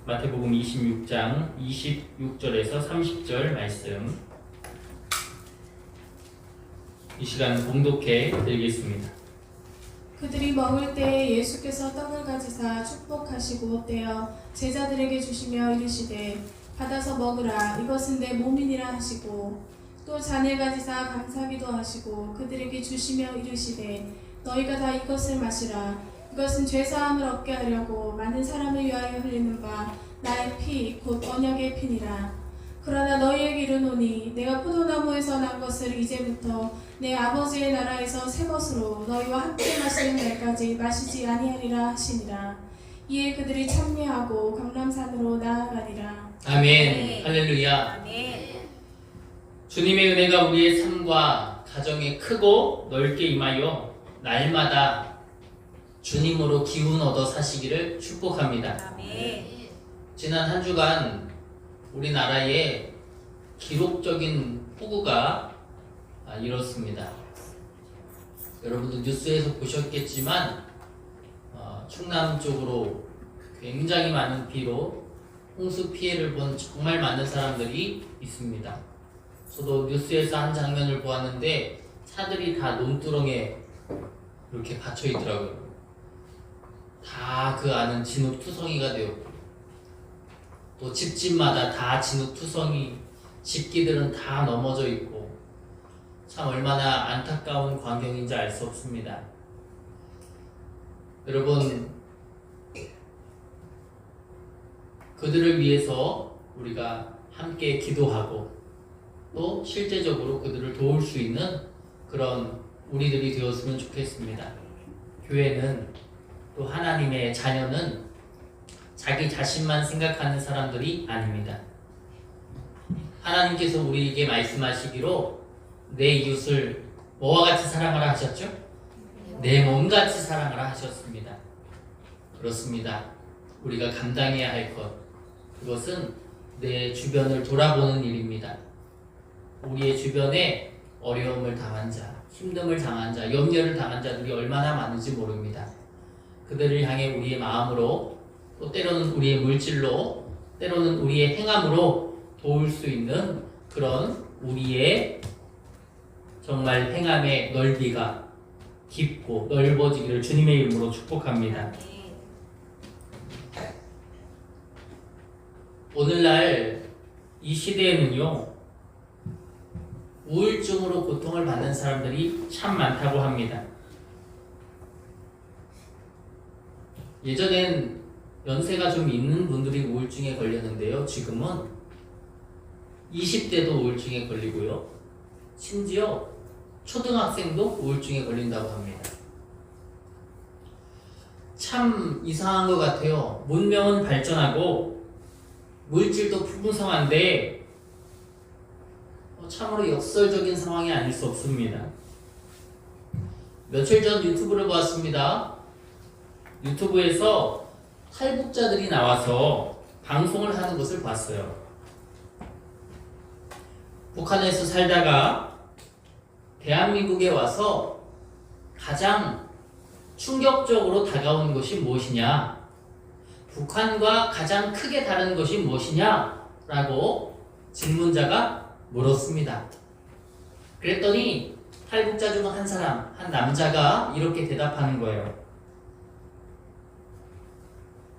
마태복음 26장 26절에서 30절 말씀 이 시간 봉독해 드리겠습니다. 그들이 먹을 때에 예수께서 떡을 가지사 축복하시고 떼어 제자들에게 주시며 이르시되 받아서 먹으라 이것은 내 몸이니라 하시고 또 잔을 가지사 감사기도 하시고 그들에게 주시며 이르시되 너희가 다 이것을 마시라 이것은 죄사함을 얻게 하려고 많은 사람을 위하여 흘리는 바 나의 피 곧 언약의 피니라. 그러나 너희에게 이르노니 내가 포도나무에서 난 것을 이제부터 내 아버지의 나라에서 새 것으로 너희와 함께 마시는 날까지 마시지 아니하리라 하시니라. 이에 그들이 찬미하고 감람산으로 나아가니라. 아멘. 할렐루야. 아멘. 주님의 은혜가 우리의 삶과 가정에 크고 넓게 임하여 날마다 주님으로 기운 얻어 사시기를 축복합니다. 아멘. 지난 한 주간 우리나라에 기록적인 폭우가 일었습니다. 여러분도 뉴스에서 보셨겠지만 충남 쪽으로 굉장히 많은 비로 홍수 피해를 본 정말 많은 사람들이 있습니다. 저도 뉴스에서 한 장면을 보았는데 차들이 다 논두렁에 이렇게 갇혀 있더라고요. 다 그 안은 진흙투성이가 되었고 또 집집마다 다 진흙투성이, 집기들은 다 넘어져 있고 참 얼마나 안타까운 광경인지 알 수 없습니다. 여러분, 그들을 위해서 우리가 함께 기도하고 또 실제적으로 그들을 도울 수 있는 그런 우리들이 되었으면 좋겠습니다. 교회는 또 하나님의 자녀는 자기 자신만 생각하는 사람들이 아닙니다. 하나님께서 우리에게 말씀하시기로 내 이웃을 뭐와 같이 사랑하라 하셨죠? 내 몸같이 사랑하라 하셨습니다. 그렇습니다. 우리가 감당해야 할 것, 그것은 내 주변을 돌아보는 일입니다. 우리의 주변에 어려움을 당한 자, 힘듦을 당한 자, 염려를 당한 자들이 얼마나 많은지 모릅니다. 그들을 향해 우리의 마음으로, 또 때로는 우리의 물질로, 때로는 우리의 행함으로 도울 수 있는 그런 우리의 정말 행함의 넓이가 깊고 넓어지기를 주님의 이름으로 축복합니다. 오늘날 이 시대에는요, 우울증으로 고통을 받는 사람들이 참 많다고 합니다. 예전엔 연세가 좀 있는 분들이 우울증에 걸렸는데요, 지금은 20대도 우울증에 걸리고요, 심지어 초등학생도 우울증에 걸린다고 합니다. 참 이상한 것 같아요. 문명은 발전하고 물질도 풍성한데 참으로 역설적인 상황이 아닐 수 없습니다. 며칠 전 유튜브를 보았습니다. 유튜브에서 탈북자들이 나와서 방송을 하는 것을 봤어요. 북한에서 살다가 대한민국에 와서 가장 충격적으로 다가온 것이 무엇이냐? 북한과 가장 크게 다른 것이 무엇이냐? 라고 질문자가 물었습니다. 그랬더니 탈북자 중 한 사람, 한 남자가 이렇게 대답하는 거예요.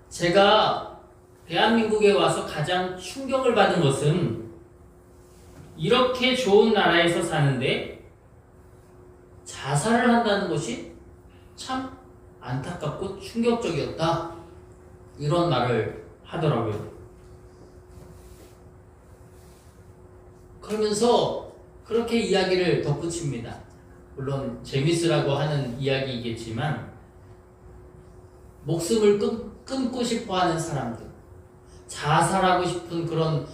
제가 대한민국에 와서 가장 충격을 받은 것은 이렇게 좋은 나라에서 사는데 자살을 한다는 것이 참 안타깝고 충격적이었다. 이런 말을 하더라고요. 그러면서 그렇게 이야기를 덧붙입니다. 물론 재밌으라고 하는 이야기이겠지만 목숨을 끊고 싶어하는 사람들, 자살하고 싶은 그런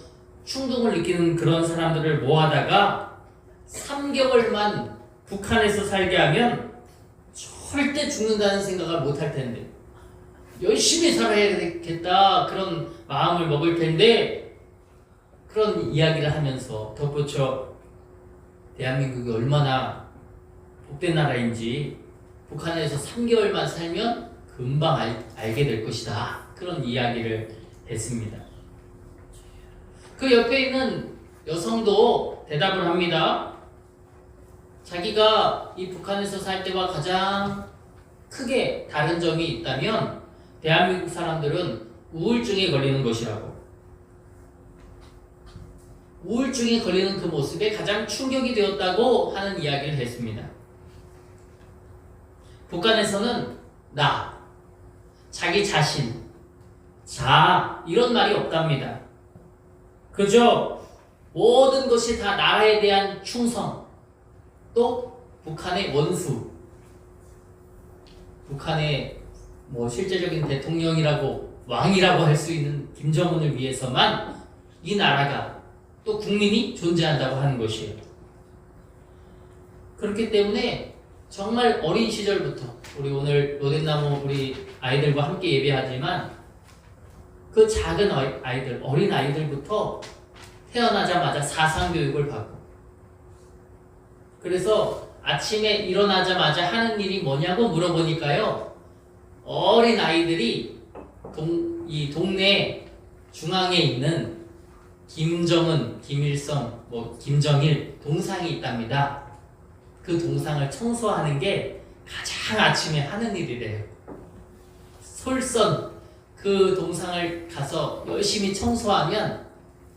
충동을 느끼는 그런 사람들을 모아다가 3개월만 북한에서 살게 하면 절대 죽는다는 생각을 못할 텐데, 열심히 살아야겠다 그런 마음을 먹을 텐데, 그런 이야기를 하면서 덧붙여 대한민국이 얼마나 복된 나라인지 북한에서 3개월만 살면 금방 알게 될 것이다, 그런 이야기를 됐습니다. 그 옆에 있는 여성도 대답을 합니다. 자기가 이 북한에서 살 때와 가장 크게 다른 점이 있다면 대한민국 사람들은 우울증에 걸리는 것이라고. 우울증에 걸리는 그 모습에 가장 충격이 되었다고 하는 이야기를 했습니다. 북한에서는 나, 자기 자신, 자 이런 말이 없답니다. 그저 모든 것이 다 나라에 대한 충성, 또 북한의 원수, 북한의 뭐 실제적인 대통령이라고 왕이라고 할 수 있는 김정은을 위해서만 이 나라가 또 국민이 존재한다고 하는 것이에요. 그렇기 때문에 정말 어린 시절부터 우리 오늘 로덴나무 우리 아이들과 함께 예배하지만 그 작은 아이들, 어린 아이들부터 태어나자마자 사상교육을 받고 그래서 아침에 일어나자마자 하는 일이 뭐냐고 물어보니까요 어린 아이들이 이 동네 중앙에 있는 김정은, 김일성, 김정일 동상이 있답니다. 그 동상을 청소하는 게 가장 아침에 하는 일이래요. 솔선 그 동상을 가서 열심히 청소하면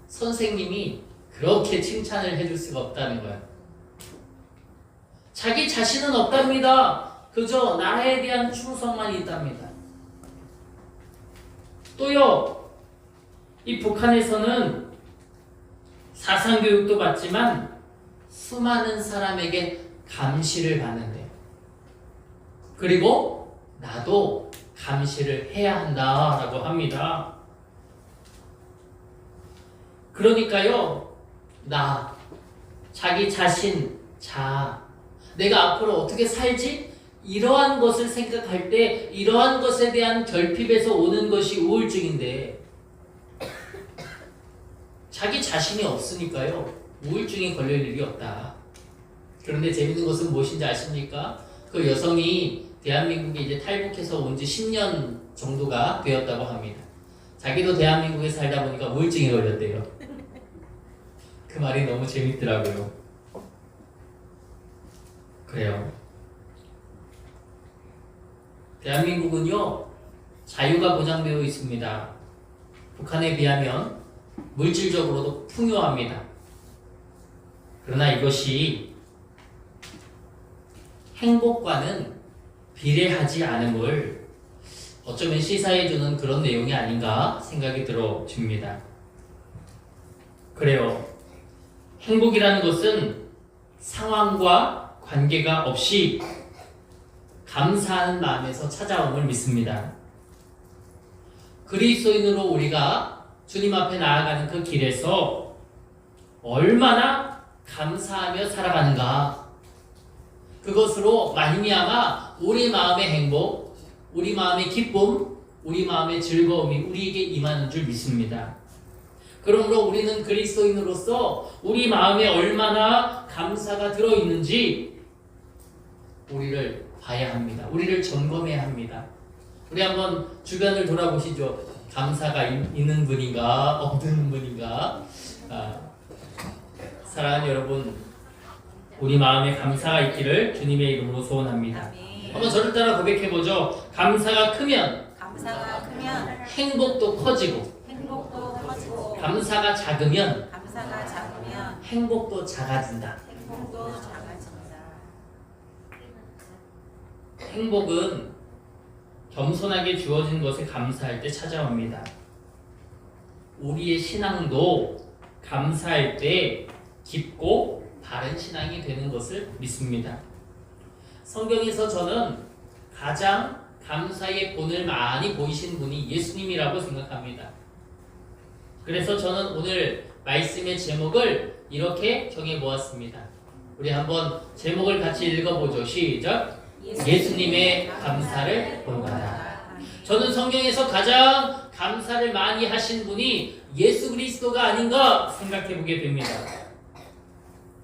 선생님이 그렇게 칭찬을 해줄 수가 없다는 거예요. 자기 자신은 없답니다. 그저 나라에 대한 충성만 있답니다. 또요, 이 북한에서는 사상교육도 받지만 수많은 사람에게 감시를 받는데요. 그리고 나도 감시를 해야 한다라고 합니다. 그러니까요, 나, 자기 자신, 내가 앞으로 어떻게 살지? 이러한 것을 생각할 때 이러한 것에 대한 결핍에서 오는 것이 우울증인데 자기 자신이 없으니까요 우울증에 걸릴 일이 없다. 그런데 재밌는 것은 무엇인지 아십니까? 그 여성이 대한민국에 이제 탈북해서 온 지 10년 정도가 되었다고 합니다. 자기도 대한민국에 살다 보니까 우울증에 걸렸대요. 그 말이 너무 재밌더라고요. 그래요. 대한민국은요 자유가 보장되어 있습니다. 북한에 비하면 물질적으로도 풍요합니다. 그러나 이것이 행복과는 비례하지 않음을 어쩌면 시사해주는 그런 내용이 아닌가 생각이 들어집니다. 그래요. 행복이라는 것은 상황과 관계가 없이 감사하는 마음에서 찾아옴을 믿습니다. 그리스도인으로 우리가 주님 앞에 나아가는 그 길에서 얼마나 감사하며 살아가는가, 그것으로 말미암아 우리 마음의 행복, 우리 마음의 기쁨, 우리 마음의 즐거움이 우리에게 임하는 줄 믿습니다. 그러므로 우리는 그리스도인으로서 우리 마음에 얼마나 감사가 들어있는지 우리를 봐야 합니다. 우리를 점검해야 합니다. 우리 한번 주변을 돌아보시죠. 감사가 있는 분인가 없는 분인가. 사랑하는 여러분, 우리 마음에 감사가 있기를 주님의 이름으로 소원합니다. 한번 저를 따라 고백해보죠. 감사가 크면 행복도 커지고, 감사가 작으면 행복도 작아진다. 행복은 겸손하게 주어진 것에 감사할 때 찾아옵니다. 우리의 신앙도 감사할 때 깊고 바른 신앙이 되는 것을 믿습니다. 성경에서 저는 가장 감사의 본을 많이 보이신 분이 예수님이라고 생각합니다. 그래서 저는 오늘 말씀의 제목을 이렇게 정해 보았습니다. 우리 한번 제목을 같이 읽어보죠. 시작! 예수님의 감사를 본받아. 저는 성경에서 가장 감사를 많이 하신 분이 예수 그리스도가 아닌가 생각해 보게 됩니다.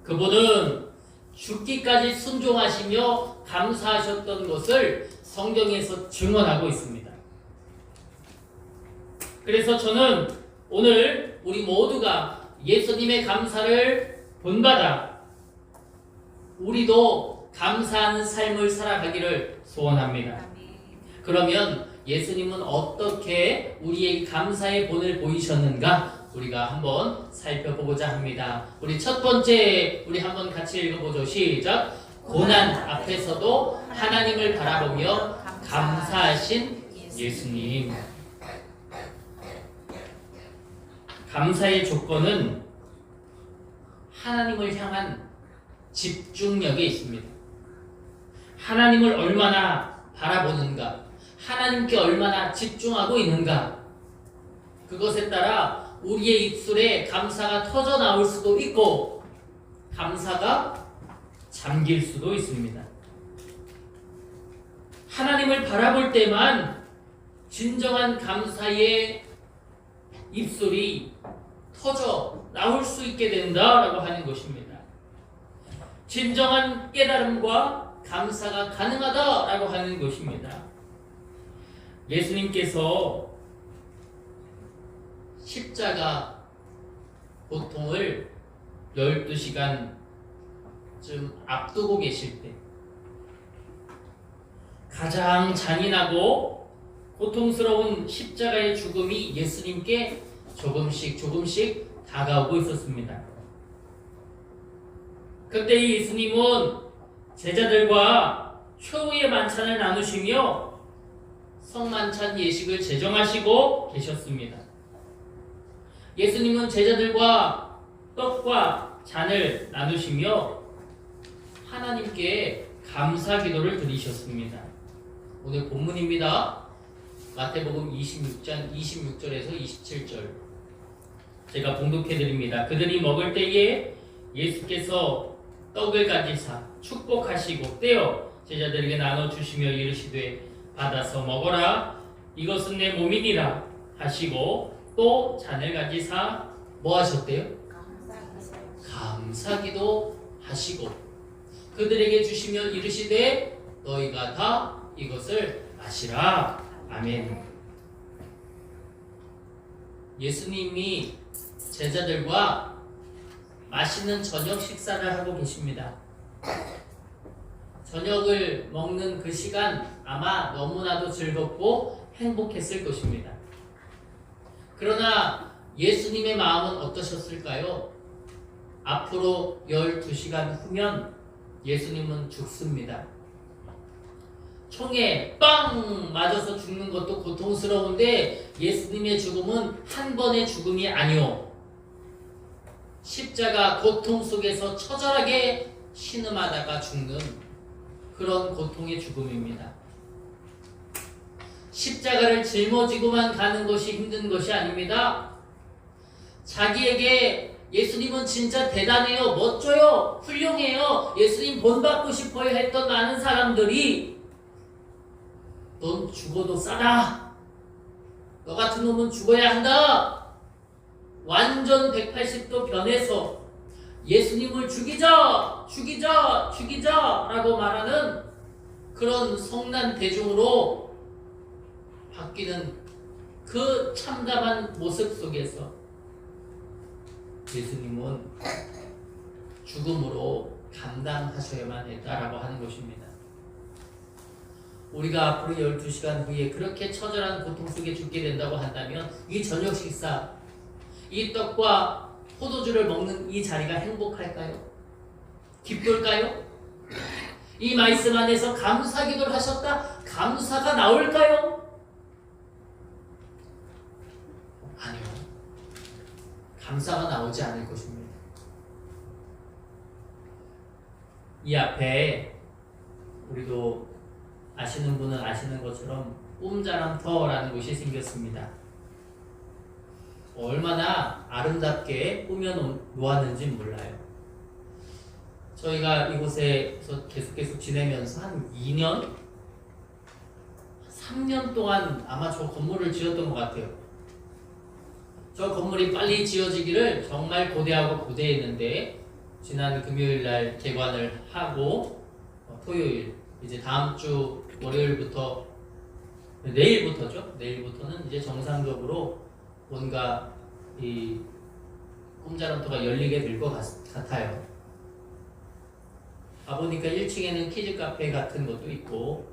그분은 죽기까지 순종하시며 감사하셨던 것을 성경에서 증언하고 있습니다. 그래서 저는 오늘 우리 모두가 예수님의 감사를 본받아 우리도 감사하는 삶을 살아가기를 소원합니다. 그러면 예수님은 어떻게 우리에게 감사의 본을 보이셨는가 우리가 한번 살펴보고자 합니다. 우리 첫 번째 우리 한번 같이 읽어보죠. 시작. 고난 앞에서도 하나님을 바라보며 감사하신 예수님. 감사의 조건은 하나님을 향한 집중력에 있습니다. 하나님을 얼마나 바라보는가, 하나님께 얼마나 집중하고 있는가, 그것에 따라 우리의 입술에 감사가 터져 나올 수도 있고 감사가 잠길 수도 있습니다. 하나님을 바라볼 때만 진정한 감사의 입술이 터져 나올 수 있게 된다라고 하는 것입니다. 진정한 깨달음과 감사가 가능하다라고 하는 것입니다. 예수님께서 십자가 고통을 12시간쯤 앞두고 계실 때 가장 잔인하고 고통스러운 십자가의 죽음이 예수님께 조금씩 다가오고 있었습니다. 그때 예수님은 제자들과 최후의 만찬을 나누시며 성만찬 예식을 제정하시고 계셨습니다. 예수님은 제자들과 떡과 잔을 나누시며 하나님께 감사 기도를 드리셨습니다. 오늘 본문입니다. 마태복음 26장 26절에서 27절 제가 봉독해 드립니다. 그들이 먹을 때에 예수께서 떡을 가지사 축복하시고 떼어 제자들에게 나눠 주시며 이르시되 받아서 먹어라 이것은 내 몸이니라 하시고 또 잔을 가지사 뭐 하셨대요? 감사기도 하시고 그들에게 주시며 이르시되 너희가 다 이것을 마시라. 아멘. 예수님이 제자들과 맛있는 저녁 식사를 하고 계십니다. 저녁을 먹는 그 시간 아마 너무나도 즐겁고 행복했을 것입니다. 그러나 예수님의 마음은 어떠셨을까요? 앞으로 12시간 후면 예수님은 죽습니다. 총에 빵 맞아서 죽는 것도 고통스러운데 예수님의 죽음은 한 번의 죽음이 아니오. 십자가 고통 속에서 처절하게 신음하다가 죽는 그런 고통의 죽음입니다. 십자가를 짊어지고만 가는 것이 힘든 것이 아닙니다. 자기에게 예수님은 진짜 대단해요, 멋져요, 훌륭해요, 예수님 본받고 싶어요 했던 많은 사람들이 넌 죽어도 싸다, 너 같은 놈은 죽어야 한다, 완전 180도 변해서 예수님을 죽이자 라고 말하는 그런 성난 대중으로 바뀌는 그 참담한 모습 속에서 예수님은 죽음으로 감당하셔야만 했다라고 하는 것입니다. 우리가 앞으로 12시간 후에 그렇게 처절한 고통 속에 죽게 된다고 한다면 이 저녁 식사, 이 떡과 포도주를 먹는 이 자리가 행복할까요? 기쁠까요? 이 말씀 안에서 감사기도를 하셨다, 감사가 나올까요? 아니요. 감사가 나오지 않을 것입니다. 이 앞에 우리도 아시는 분은 아시는 것처럼 꿈자랑터라는 곳이 생겼습니다. 얼마나 아름답게 꾸며 놓았는지 몰라요. 저희가 이곳에서 계속 지내면서 한 2년? 3년 동안 아마 저 건물을 지었던 것 같아요. 저 건물이 빨리 지어지기를 정말 고대했는데 지난 금요일날 개관을 하고 토요일, 이제 다음 주 월요일부터 내일부터는 이제 정상적으로 뭔가 이 꿈자람터가 열리게 될 것 같아요. 가보니까 1층에는 키즈 카페 같은 것도 있고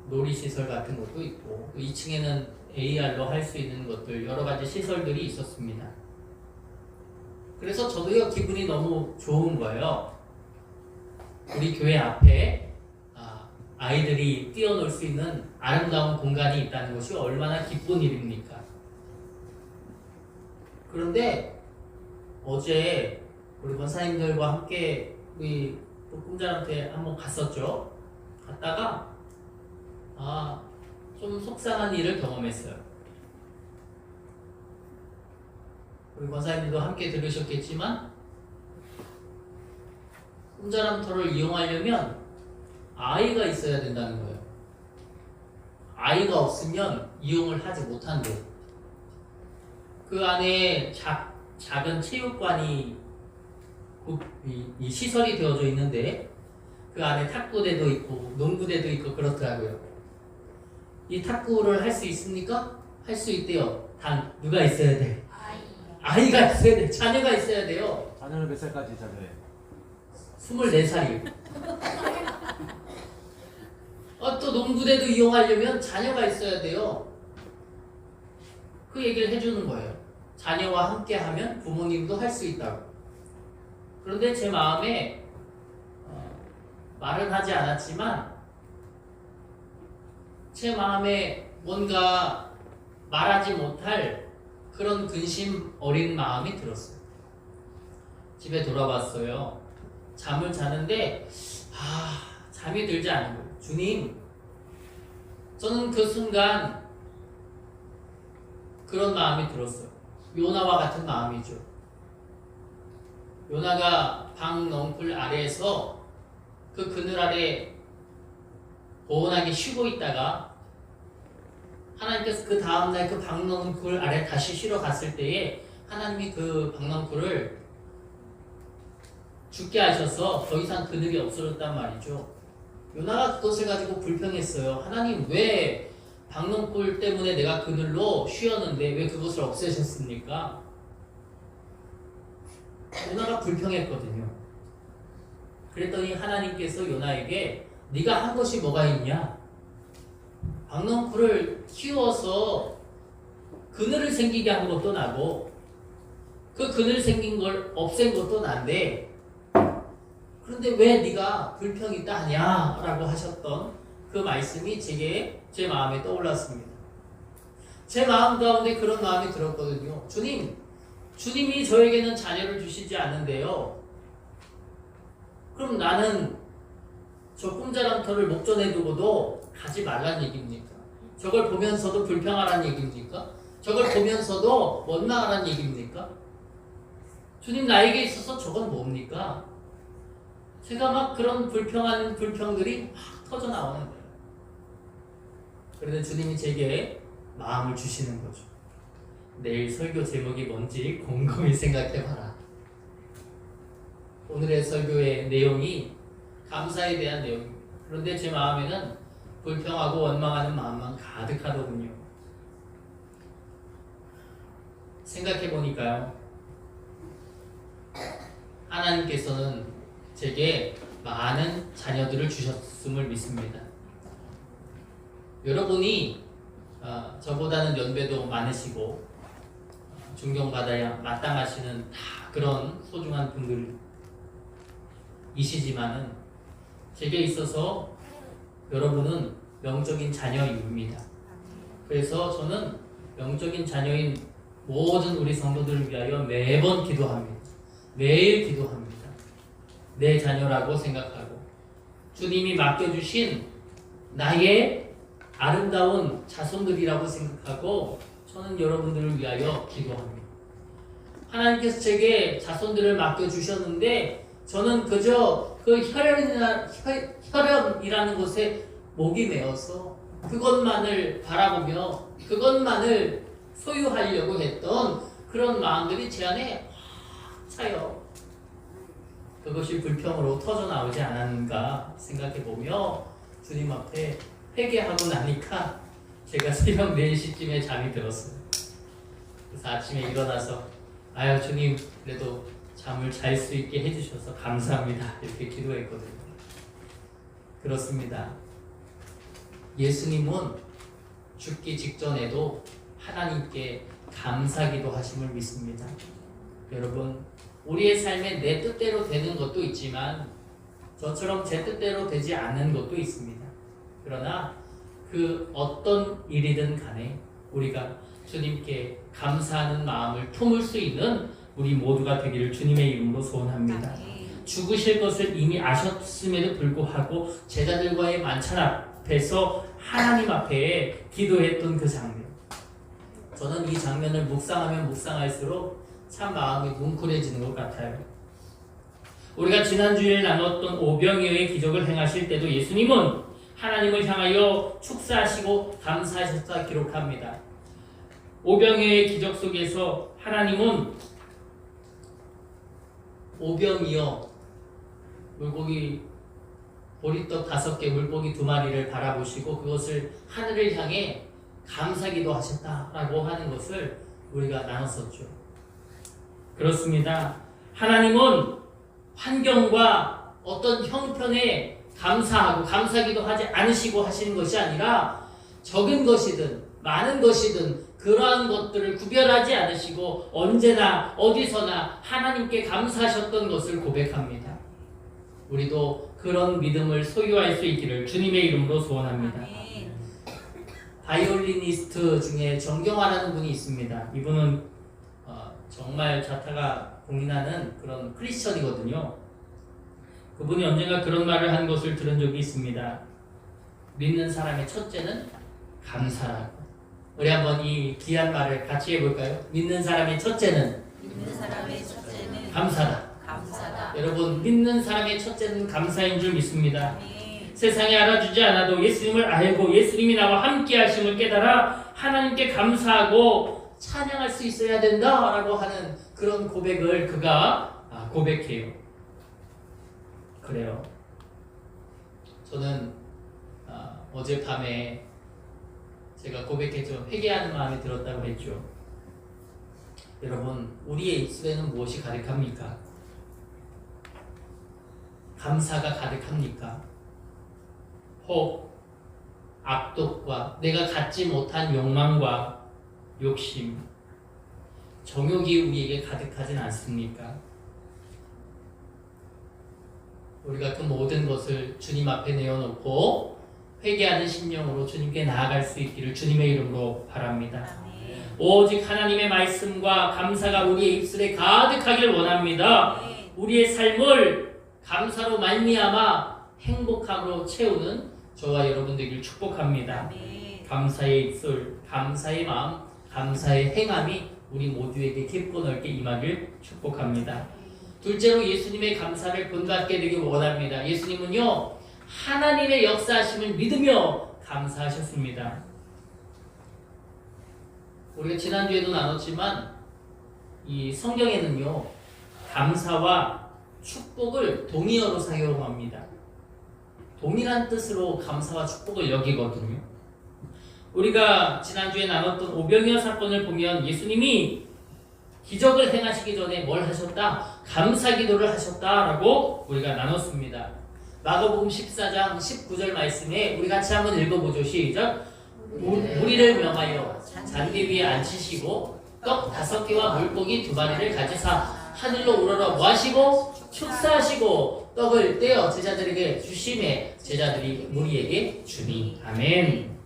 놀이시설 같은 것도 있고 2층에는 AR로 할 수 있는 것들 여러 가지 시설들이 있었습니다. 그래서 저도요 기분이 너무 좋은 거예요. 우리 교회 앞에 아이들이 뛰어놀 수 있는 아름다운 공간이 있다는 것이 얼마나 기쁜 일입니까? 그런데 어제 우리 권사님들과 함께 우리 꿈자한테 한번 갔었죠. 갔다가 좀 속상한 일을 경험했어요. 우리 권사님들도 함께 들으셨겠지만 꿈자람터를 이용하려면 아이가 있어야 된다는 거예요. 아이가 없으면 이용을 하지 못한대요. 그 안에 작은 체육관이 이 시설이 되어져 있는데 그 안에 탁구대도 있고 농구대도 있고 그렇더라고요. 이 탁구를 할 수 있습니까? 할 수 있대요. 단 누가 있어야 돼? 아이가 있어야 돼. 자녀가 있어야 돼요. 자녀는 몇 살까지 자녀예요? 24살이요. 또 농구대도 이용하려면 자녀가 있어야 돼요. 그 얘기를 해주는 거예요. 자녀와 함께 하면 부모님도 할 수 있다고. 그런데 제 마음에 말은 하지 않았지만 제 마음에 뭔가 말하지 못할 그런 근심 어린 마음이 들었어요. 집에 돌아왔어요. 잠을 자는데 잠이 들지 않은 거예요. 주님, 저는 그 순간 그런 마음이 들었어요. 요나와 같은 마음이죠. 요나가 방 넝쿨 아래에서 그 그늘 아래 고온하게 쉬고 있다가 하나님께서 그 다음날 그 방 넝쿨 아래 다시 쉬러 갔을 때에 하나님이 그 방 넝쿨을 죽게 하셔서 더 이상 그늘이 없어졌단 말이죠. 요나가 그것을 가지고 불평했어요. 하나님, 왜 방농골 때문에 내가 그늘로 쉬었는데 왜 그것을 없애셨습니까? 요나가 불평했거든요. 그랬더니 하나님께서 요나에게 네가 한 것이 뭐가 있냐? 방농골을 키워서 그늘을 생기게 한 것도 나고 그 그늘 생긴 걸 없앤 것도 난데 그런데 왜 네가 불평이 있다 하냐? 라고 하셨던 그 말씀이 제 마음에 떠올랐습니다. 제 마음 가운데 그런 마음이 들었거든요. 주님이 저에게는 자녀를 주시지 않는데요. 그럼 나는 저 꿈자람터를 목전에 두고도 가지 말란 얘기입니까? 저걸 보면서도 불평하란 얘기입니까? 저걸 보면서도 원망하란 얘기입니까? 주님, 나에게 있어서 저건 뭡니까? 제가 막 그런 불평하는 불평들이 막 터져 나오는 거예요. 그런데 주님이 제게 마음을 주시는 거죠. 내일 설교 제목이 뭔지 곰곰이 생각해봐라. 오늘의 설교의 내용이 감사에 대한 내용입니다. 그런데 제 마음에는 불평하고 원망하는 마음만 가득하더군요. 생각해보니까요, 하나님께서는 제게 많은 자녀들을 주셨음을 믿습니다. 여러분이 저보다는 연배도 많으시고 존경받아야 마땅하시는 다 그런 소중한 분들이시지만은 제게 있어서 여러분은 영적인 자녀입니다. 그래서 저는 영적인 자녀인 모든 우리 성도들을 위하여 매번 기도합니다. 매일 기도합니다. 내 자녀라고 생각하고 주님이 맡겨주신 나의 아름다운 자손들이라고 생각하고 저는 여러분들을 위하여 기도합니다. 하나님께서 제게 자손들을 맡겨주셨는데 저는 그저 그 혈연이라는 곳에 목이 메어서 그것만을 바라보며 그것만을 소유하려고 했던 그런 마음들이 제 안에 확 차요. 그것이 불평으로 터져나오지 않았는가 생각해보며 주님 앞에 회개하고 나니까 제가 새벽 4시쯤에 잠이 들었어요. 그래서 아침에 일어나서 아유 주님 그래도 잠을 잘 수 있게 해주셔서 감사합니다 이렇게 기도했거든요. 그렇습니다. 예수님은 죽기 직전에도 하나님께 감사기도 하심을 믿습니다. 여러분 우리의 삶에 내 뜻대로 되는 것도 있지만 저처럼 제 뜻대로 되지 않는 것도 있습니다. 그러나 그 어떤 일이든 간에 우리가 주님께 감사하는 마음을 품을 수 있는 우리 모두가 되기를 주님의 이름으로 소원합니다. 죽으실 것을 이미 아셨음에도 불구하고 제자들과의 만찬 앞에서 하나님 앞에 기도했던 그 장면, 저는 이 장면을 묵상하면 묵상할수록 참 마음이 뭉클해지는 것 같아요. 우리가 지난주에 나눴던 오병이어의 기적을 행하실 때도 예수님은 하나님을 향하여 축사하시고 감사하셨다 기록합니다. 오병이어의 기적 속에서 하나님은 오병이어 물고기 보리떡 5개 물고기 2마리를 바라보시고 그것을 하늘을 향해 감사기도 하셨다라고 하는 것을 우리가 나눴었죠. 그렇습니다. 하나님은 환경과 어떤 형편에 감사하고 감사기도 하지 않으시고 하시는 것이 아니라 적은 것이든 많은 것이든 그러한 것들을 구별하지 않으시고 언제나 어디서나 하나님께 감사하셨던 것을 고백합니다. 우리도 그런 믿음을 소유할 수 있기를 주님의 이름으로 소원합니다. 바이올리니스트 중에 정경화라는 분이 있습니다. 이분은 정말 자타가 공인하는 그런 크리스천이거든요. 그분이 언젠가 그런 말을 한 것을 들은 적이 있습니다. 믿는 사람의 첫째는 감사라고. 우리 한번 이 귀한 말을 같이 해볼까요? 믿는 사람의 첫째는 감사다. 여러분 믿는 사람의 첫째는 감사인 줄 믿습니다. 세상이 알아주지 않아도 예수님을 알고 예수님이 나와 함께 하심을 깨달아 하나님께 감사하고 찬양할 수 있어야 된다라고 하는 그런 고백을 그가 고백해요. 그래요. 저는 어젯밤에 제가 고백했죠. 회개하는 마음이 들었다고 했죠. 여러분 우리의 입술에는 무엇이 가득합니까? 감사가 가득합니까? 혹 악독과 내가 갖지 못한 욕망과 욕심, 정욕이 우리에게 가득하진 않습니까? 우리가 그 모든 것을 주님 앞에 내어놓고 회개하는 심령으로 주님께 나아갈 수 있기를 주님의 이름으로 바랍니다. 오직 하나님의 말씀과 감사가 우리의 입술에 가득하길 원합니다. 우리의 삶을 감사로 말미암아 행복함으로 채우는 저와 여러분 되길 축복합니다. 감사의 입술, 감사의 마음, 감사의 행함이 우리 모두에게 깊고 넓게 임하길 축복합니다. 둘째로 예수님의 감사를 본받게 되길 원합니다. 예수님은요 하나님의 역사하심을 믿으며 감사하셨습니다. 우리가 지난주에도 나눴지만 이 성경에는요 감사와 축복을 동의어로 사용합니다. 동일한 뜻으로 감사와 축복을 여기거든요. 우리가 지난주에 나눴던 오병이어 사건을 보면 예수님이 기적을 행하시기 전에 뭘 하셨다? 감사기도를 하셨다라고 우리가 나눴습니다. 마가복음 14장 19절 말씀에 우리 같이 한번 읽어보죠. 시작. 무리를 명하여 잔디 위에 앉히시고 떡 5개와 물고기 2마리를 가지사 하늘로 우러러 모아시고 축사하시고 떡을 떼어 제자들에게 주심에 제자들이 무리에게 주니. 아멘.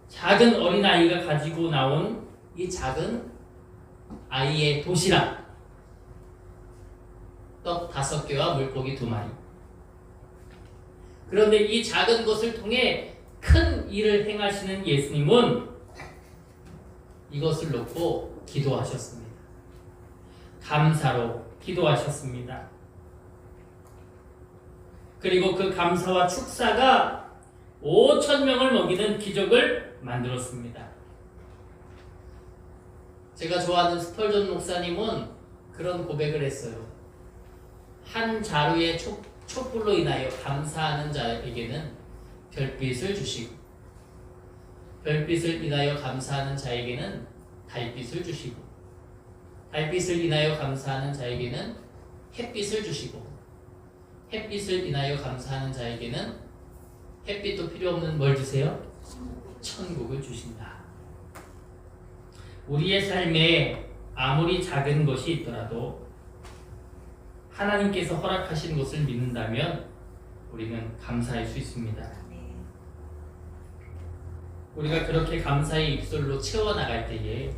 작은 어린아이가 가지고 나온 이 작은 아이의 도시락 떡 5개와 물고기 2마리. 그런데 이 작은 것을 통해 큰 일을 행하시는 예수님은 이것을 놓고 기도하셨습니다. 감사로 기도하셨습니다. 그리고 그 감사와 축사가 5,000명을 먹이는 기적을 만들었습니다. 제가 좋아하는 스펄전 목사님은 그런 고백을 했어요. 한 자루의 촛불로 인하여 감사하는 자에게는 별빛을 주시고 별빛을 인하여 감사하는 자에게는 달빛을 주시고 달빛을 인하여 감사하는 자에게는 햇빛을 주시고 햇빛을 인하여 감사하는 자에게는 햇빛도 필요 없는 뭘 주세요? 천국을 주신다. 우리의 삶에 아무리 작은 것이 있더라도 하나님께서 허락하신 것을 믿는다면 우리는 감사할 수 있습니다. 우리가 그렇게 감사의 입술로 채워나갈 때에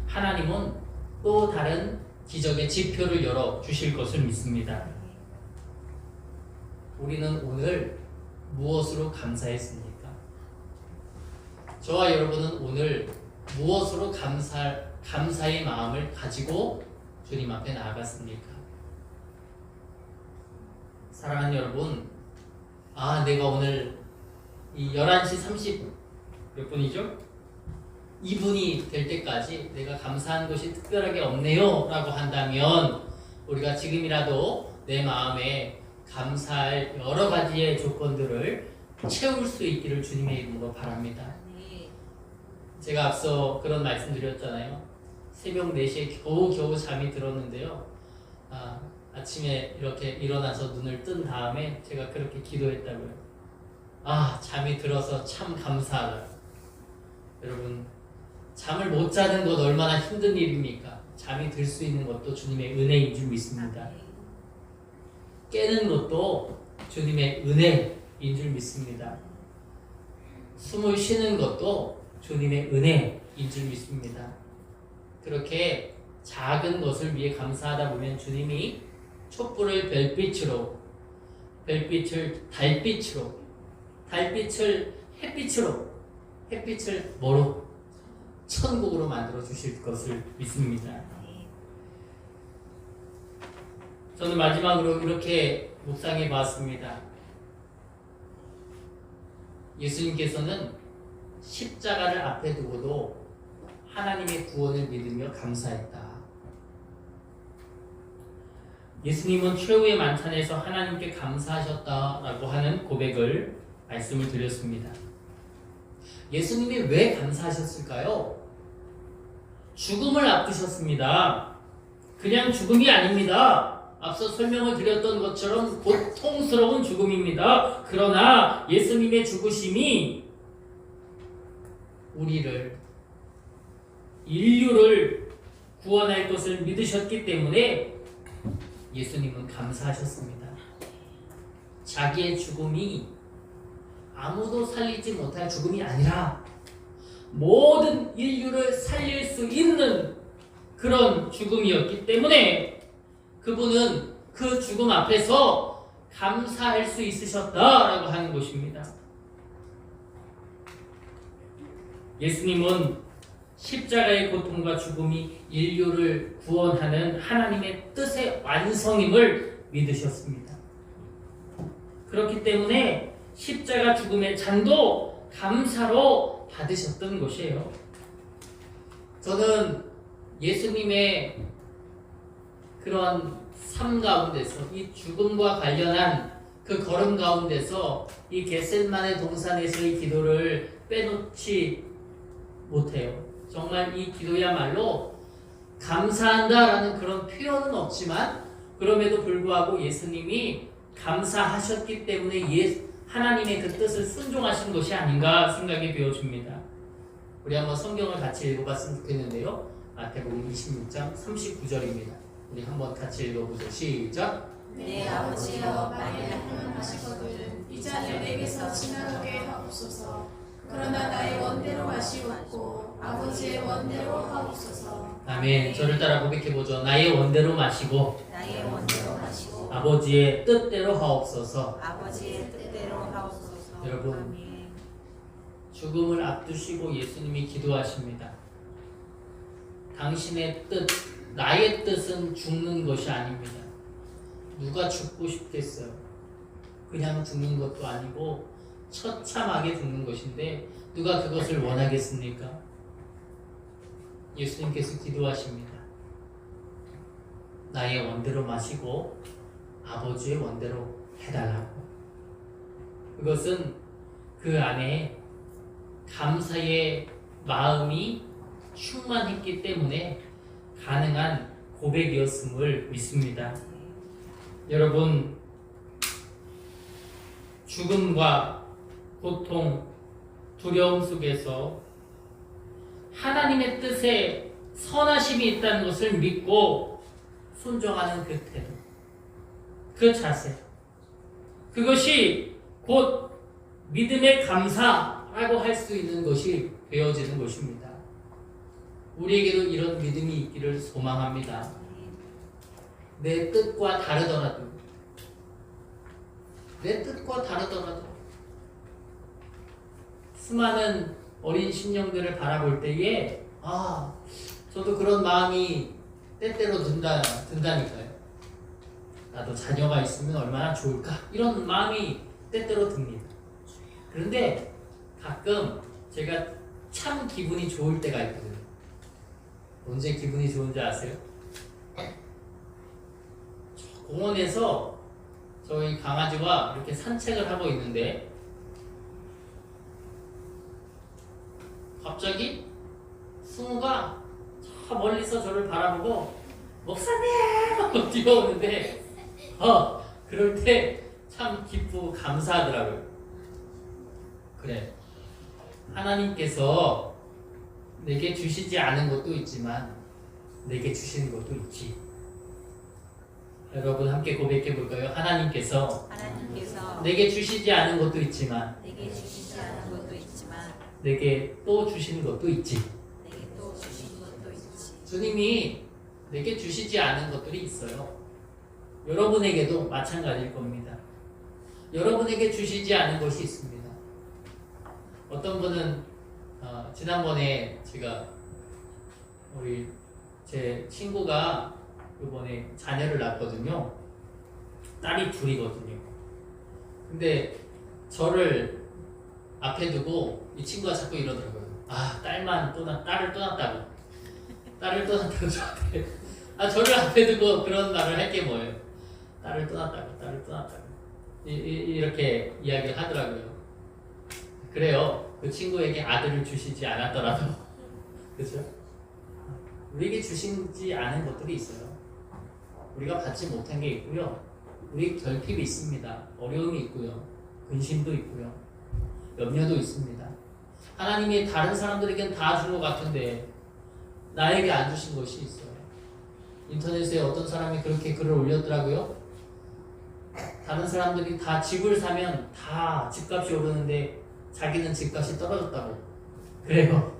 하나님은 또 다른 기적의 지표를 열어 주실 것을 믿습니다. 우리는 오늘 무엇으로 감사했습니까? 저와 여러분은 오늘 무엇으로 감사의 마음을 가지고 주님 앞에 나아갔습니까? 사랑하는 여러분, 내가 오늘 이 11시 30 몇 분이죠? 2분이 될 때까지 내가 감사한 것이 특별하게 없네요 라고 한다면 우리가 지금이라도 내 마음에 감사할 여러 가지의 조건들을 채울 수 있기를 주님의 이름으로 바랍니다. 제가 앞서 그런 말씀 드렸잖아요. 새벽 4시에 겨우 잠이 들었는데요. 아침에 이렇게 일어나서 눈을 뜬 다음에 제가 그렇게 기도했다고요. 잠이 들어서 참 감사하다. 여러분, 잠을 못 자는 것 얼마나 힘든 일입니까? 잠이 들 수 있는 것도 주님의 은혜인 줄 믿습니다. 깨는 것도 주님의 은혜인 줄 믿습니다. 숨을 쉬는 것도 주님의 은혜인 줄 믿습니다. 그렇게 작은 것을 위해 감사하다 보면 주님이 촛불을 별빛으로, 별빛을 달빛으로, 달빛을 햇빛으로, 햇빛을 뭐로? 천국으로 만들어 주실 것을 믿습니다. 저는 마지막으로 이렇게 묵상해 봤습니다. 예수님께서는 십자가를 앞에 두고도 하나님의 구원을 믿으며 감사했다. 예수님은 최후의 만찬에서 하나님께 감사하셨다라고 하는 고백을 말씀을 드렸습니다. 예수님이 왜 감사하셨을까요? 죽음을 앞두셨습니다. 그냥 죽음이 아닙니다. 앞서 설명을 드렸던 것처럼 고통스러운 죽음입니다. 그러나 예수님의 죽으심이 인류를 구원할 것을 믿으셨기 때문에 예수님은 감사하셨습니다. 자기의 죽음이 아무도 살리지 못할 죽음이 아니라 모든 인류를 살릴 수 있는 그런 죽음이었기 때문에 그분은 그 죽음 앞에서 감사할 수 있으셨다라고 하는 것입니다. 예수님은 십자가의 고통과 죽음이 인류를 구원하는 하나님의 뜻의 완성임을 믿으셨습니다. 그렇기 때문에 십자가 죽음의 잔도 감사로 받으셨던 것이에요. 저는 예수님의 그런 삶 가운데서 이 죽음과 관련한 그 걸음 가운데서 이 겟셋마네 동산에서의 기도를 빼놓지 못해요. 정말 이 기도야말로 감사한다라는 그런 표현은 없지만 그럼에도 불구하고 예수님이 감사하셨기 때문에 하나님의 그 뜻을 순종하신 것이 아닌가 생각이 되어집니다. 우리 한번 성경을 같이 읽어봤으면 좋겠는데요. 마태복음 26장 39절입니다. 우리 한번 같이 읽어보죠. 시작. 내 아버지여 만일 하시거든 이 잔을 내게서 지나가게 하옵소서. 그러나 나의 원대로 마시옵고 아버지의 원대로 하옵소서. 아멘. 저를 따라 고백해보죠. 나의 원대로 마시고 나의 원대로 마시고 아버지의 뜻대로 하옵소서. 아버지의 뜻대로 하옵소서. 여러분, 아멘. 죽음을 앞두시고 예수님이 기도하십니다. 당신의 뜻, 나의 뜻은 죽는 것이 아닙니다. 누가 죽고 싶겠어요? 그냥 죽는 것도 아니고 처참하게 죽는 것인데 누가 그것을 원하겠습니까? 예수님께서 기도하십니다. 나의 원대로 마시고 아버지의 원대로 해달라고. 그것은 그 안에 감사의 마음이 충만했기 때문에 가능한 고백이었음을 믿습니다. 여러분, 죽음과 고통, 두려움 속에서 하나님의 뜻에 선하심이 있다는 것을 믿고 순종하는 그 태도, 그 자세, 그것이 곧 믿음의 감사라고 할 수 있는 것이 되어지는 것입니다. 우리에게도 이런 믿음이 있기를 소망합니다. 내 뜻과 다르더라도, 수많은 어린 심령들을 바라볼 때에 저도 그런 마음이 때때로 든다니까요. 나도 자녀가 있으면 얼마나 좋을까, 이런 마음이 때때로 듭니다. 그런데 가끔 제가 참 기분이 좋을 때가 있거든요. 언제 기분이 좋은지 아세요? 공원에서 저희 강아지와 이렇게 산책을 하고 있는데 갑자기 승우가 저 멀리서 저를 바라보고 목사님! 하고 뛰어오는데 그럴 때 참 기쁘고 감사하더라고요. 그래, 하나님께서 내게 주시지 않은 것도 있지만 내게 주시는 것도 있지. 여러분 함께 고백해 볼까요? 하나님께서 내게 주시지 않은 것도 있지만 내게 또 주시는 것도 있지. 주님이 내게 주시지 않은 것들이 있어요. 여러분에게도 마찬가지일 겁니다. 여러분에게 주시지 않은 것이 있습니다. 어떤 분은 지난번에 제가 제 친구가 이번에 자녀를 낳았거든요. 딸이 둘이거든요. 근데 저를 앞에 두고 이 친구가 자꾸 이러더라고요. 딸을 떠났다고. 딸을 떠났다고 저한테. 저를 앞에 두고 그런 말을 할 게 뭐예요? 딸을 떠났다고. 이렇게 이야기를 하더라고요. 그래요. 그 친구에게 아들을 주시지 않았더라도, 그렇죠? 우리에게 주시지 않은 것들이 있어요. 우리가 받지 못한 게 있고요. 우리 결핍이 있습니다. 어려움이 있고요. 근심도 있고요. 염려도 있습니다. 하나님이 다른 사람들에게는 다 준 것 같은데 나에게 안 주신 것이 있어요. 인터넷에 어떤 사람이 그렇게 글을 올렸더라고요. 다른 사람들이 다 집을 사면 다 집값이 오르는데 자기는 집값이 떨어졌다고. 그래요.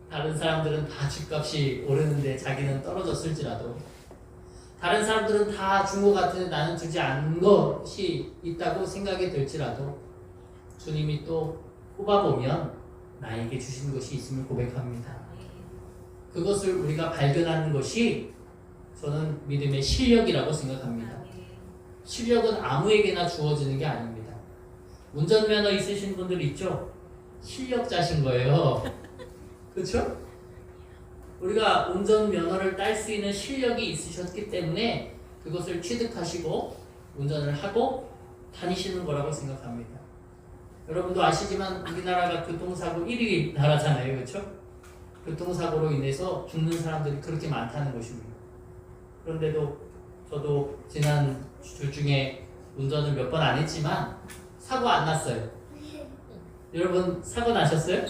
다른 사람들은 다 집값이 오르는데 자기는 떨어졌을지라도, 다른 사람들은 다 준 것 같은데 나는 주지 않은 것이 있다고 생각이 들지라도 주님이 또 뽑아보면 나에게 주신 것이 있음을 고백합니다. 그것을 우리가 발견하는 것이 저는 믿음의 실력이라고 생각합니다. 실력은 아무에게나 주어지는 게 아닙니다. 운전면허 있으신 분들 있죠? 실력자신 거예요. 그렇죠? 우리가 운전면허를 딸 수 있는 실력이 있으셨기 때문에 그것을 취득하시고 운전을 하고 다니시는 거라고 생각합니다. 여러분도 아시지만 우리나라가 교통사고 1위 나라잖아요. 그렇죠? 교통사고로 인해서 죽는 사람들이 그렇게 많다는 것입니다. 그런데도 저도 지난 주 중에 운전을 몇 번 안 했지만 사고 안 났어요. 여러분 사고 나셨어요?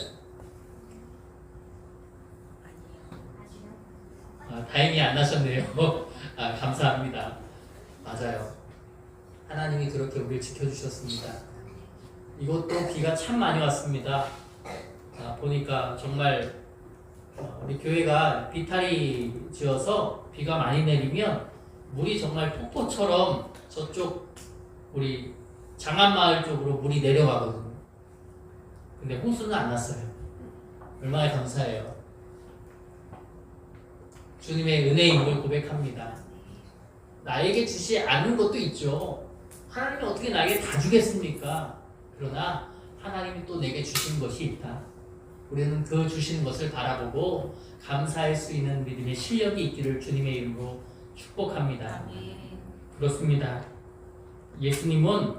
다행히 안 나셨네요. 감사합니다. 맞아요. 하나님이 그렇게 우리를 지켜주셨습니다. 이것도 비가 참 많이 왔습니다. 보니까 정말 우리 교회가 비탈이 지어서 비가 많이 내리면 물이 정말 폭포처럼 저쪽 우리 장안마을 쪽으로 물이 내려가거든요. 근데 홍수는 안 났어요. 얼마나 감사해요. 주님의 은혜임을 고백합니다. 나에게 주시 않은 것도 있죠. 하나님이 어떻게 나에게 다 주겠습니까? 그러나 하나님이 또 내게 주신 것이 있다. 우리는 그 주시는 것을 바라보고 감사할 수 있는 믿음의 실력이 있기를 주님의 이름으로 축복합니다. 그렇습니다. 예수님은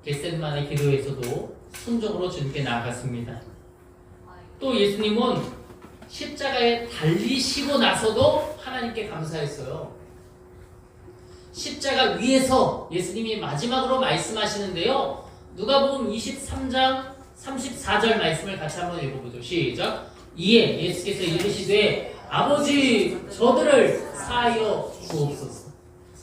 겟세마네 기도에서도 순종으로 주님께 나아갔습니다. 또 예수님은 십자가에 달리시고 나서도 하나님께 감사했어요. 십자가 위에서 예수님이 마지막으로 말씀하시는데요. 누가복음 23장 34절 말씀을 같이 한번 읽어보죠. 시작. 이에 예수께서 이르시되 아버지 저들을 사하여 주옵소서.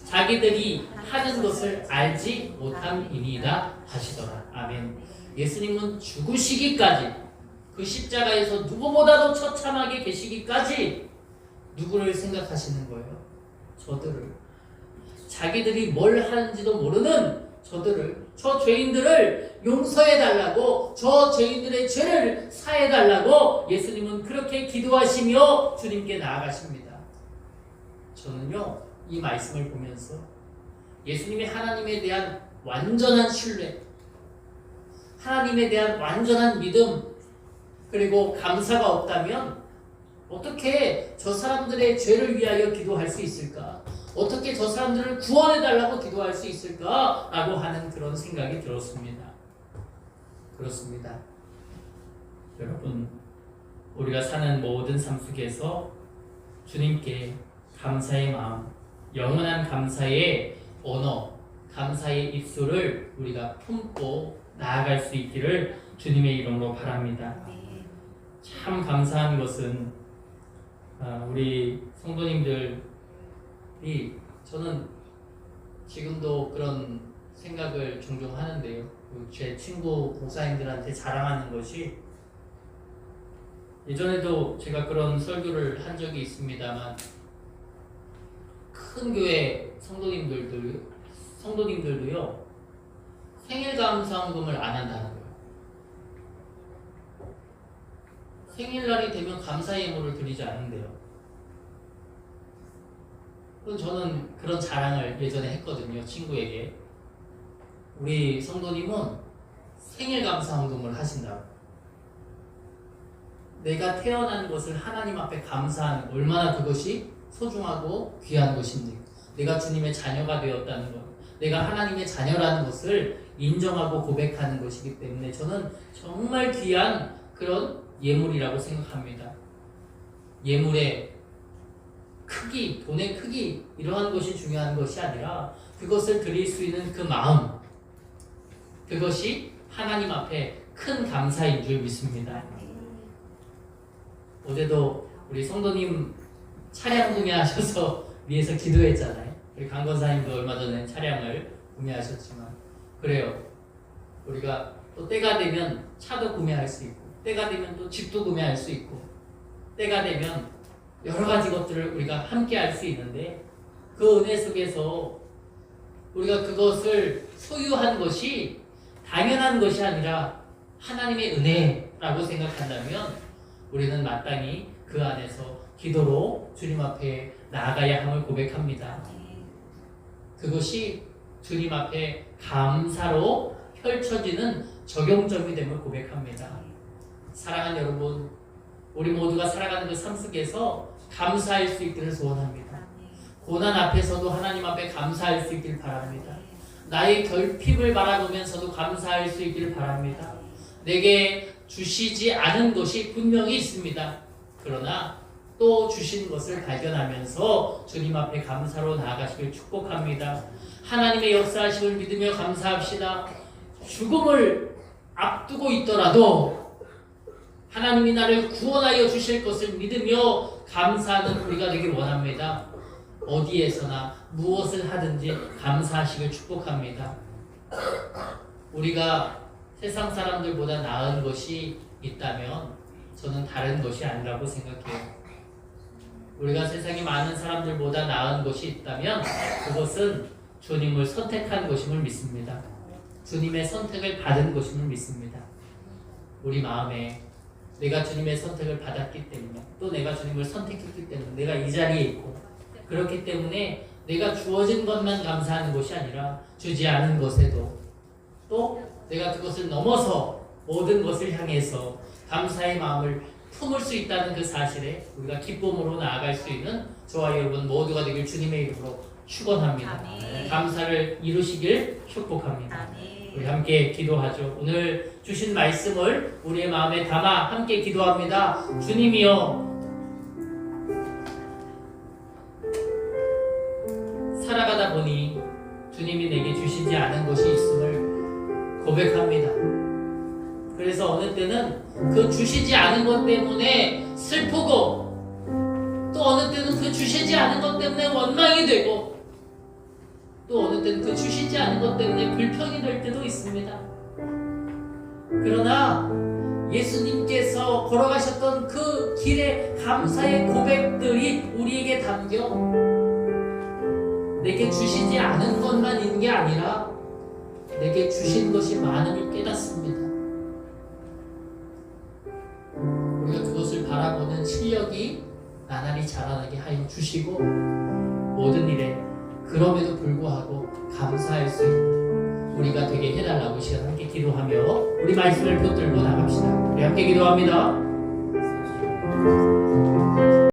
자기들이 하는 것을 알지 못함이니이다 하시더라. 아멘. 예수님은 죽으시기까지, 그 십자가에서 누구보다도 처참하게 계시기까지 누구를 생각하시는 거예요? 저들을. 자기들이 뭘 하는지도 모르는 저들을, 저 죄인들을 용서해달라고, 저 죄인들의 죄를 사해달라고 예수님은 그렇게 기도하시며 주님께 나아가십니다. 저는요, 이 말씀을 보면서 예수님이 하나님에 대한 완전한 신뢰, 하나님에 대한 완전한 믿음, 그리고 감사가 없다면 어떻게 저 사람들의 죄를 위하여 기도할 수 있을까? 어떻게 저 사람들을 구원해달라고 기도할 수 있을까? 라고 하는 그런 생각이 들었습니다. 그렇습니다. 여러분, 우리가 사는 모든 삶 속에서 주님께 감사의 마음, 영원한 감사의 언어, 감사의 입술을 우리가 품고 나아갈 수 있기를 주님의 이름으로 바랍니다. 참 감사한 것은 우리 성도님들이, 저는 지금도 그런 생각을 종종 하는데요. 제 친구 목사님들한테 자랑하는 것이, 예전에도 제가 그런 설교를 한 적이 있습니다만, 큰 교회 성도님들도요 생일 감사헌금을 안 한다는 거예요. 생일날이 되면 감사 예물을 드리지 않는데요. 저는 그런 자랑을 예전에 했거든요, 친구에게. 우리 성도님은 생일 감사헌금을 하신다고. 내가 태어난 것을 하나님 앞에 감사하는, 얼마나 그것이 소중하고 귀한 것입니까? 내가 주님의 자녀가 되었다는 것, 내가 하나님의 자녀라는 것을 인정하고 고백하는 것이기 때문에 저는 정말 귀한 그런 예물이라고 생각합니다. 예물의 크기, 돈의 크기, 이러한 것이 중요한 것이 아니라 그것을 드릴 수 있는 그 마음, 그것이 하나님 앞에 큰 감사인 줄 믿습니다. 어제도 우리 성도님 차량 구매하셔서 위해서 기도했잖아요. 우리 강 권사님도 얼마 전에 차량을 구매하셨지만, 그래요. 우리가 또 때가 되면 차도 구매할 수 있고, 때가 되면 또 집도 구매할 수 있고, 때가 되면 여러 가지 것들을 우리가 함께 할 수 있는데, 그 은혜 속에서 우리가 그것을 소유한 것이 당연한 것이 아니라 하나님의 은혜라고 생각한다면 우리는 마땅히 그 안에서 기도로 주님 앞에 나아가야 함을 고백합니다. 그것이 주님 앞에 감사로 펼쳐지는 적용점이 됨을 고백합니다. 사랑하는 여러분, 우리 모두가 살아가는 그 삶 속에서 감사할 수 있기를 소원합니다. 고난 앞에서도 하나님 앞에 감사할 수 있기를 바랍니다. 나의 결핍을 바라보면서도 감사할 수 있기를 바랍니다. 내게 주시지 않은 것이 분명히 있습니다. 그러나 또 주신 것을 발견하면서 주님 앞에 감사로 나아가시길 축복합니다. 하나님의 역사하심을 믿으며 감사합시다. 죽음을 앞두고 있더라도 하나님이 나를 구원하여 주실 것을 믿으며 감사하는 우리가 되길 원합니다. 어디에서나 무엇을 하든지 감사하시길 축복합니다. 우리가 세상 사람들보다 나은 것이 있다면 저는 다른 것이 아니라고 생각해요. 우리가 세상에 많은 사람들보다 나은 것이 있다면 그것은 주님을 선택한 것임을 믿습니다. 주님의 선택을 받은 것임을 믿습니다. 우리 마음에 내가 주님의 선택을 받았기 때문에, 또 내가 주님을 선택했기 때문에 내가 이 자리에 있고, 그렇기 때문에 내가 주어진 것만 감사하는 것이 아니라 주지 않은 것에도 또 내가 그것을 넘어서 모든 것을 향해서 감사의 마음을 품을 수 있다는 그 사실에 우리가 기쁨으로 나아갈 수 있는 저와 여러분 모두가 되길 주님의 이름으로 축원합니다. 감사를 이루시길 축복합니다. 우리 함께 기도하죠. 오늘 주신 말씀을 우리의 마음에 담아 함께 기도합니다. 주님이여, 살아가다 보니 주님이 내게 주시지 않은 것이 있음을 고백합니다. 그래서 어느 때는 그 주시지 않은 것 때문에 슬프고, 또 어느 때는 그 주시지 않은 것 때문에 원망이 되고, 또 어느 때는 그 주시지 않은 것 때문에 불평이 될 때도 있습니다. 그러나 예수님께서 걸어가셨던 그 길의 감사의 고백들이 우리에게 담겨 내게 주시지 않은 것만 있는 게 아니라 내게 주신 것이 많음을 깨닫습니다. 우리가 그것을 바라보는 실력이 나날이 자라나게 하여 주시고, 모든 일에 그럼에도 불구하고 감사할 수 있는 우리가 되게 해달라고 이 시간 함께 기도하며 우리 말씀을 붙들고 나갑시다. 우리 함께 기도합니다.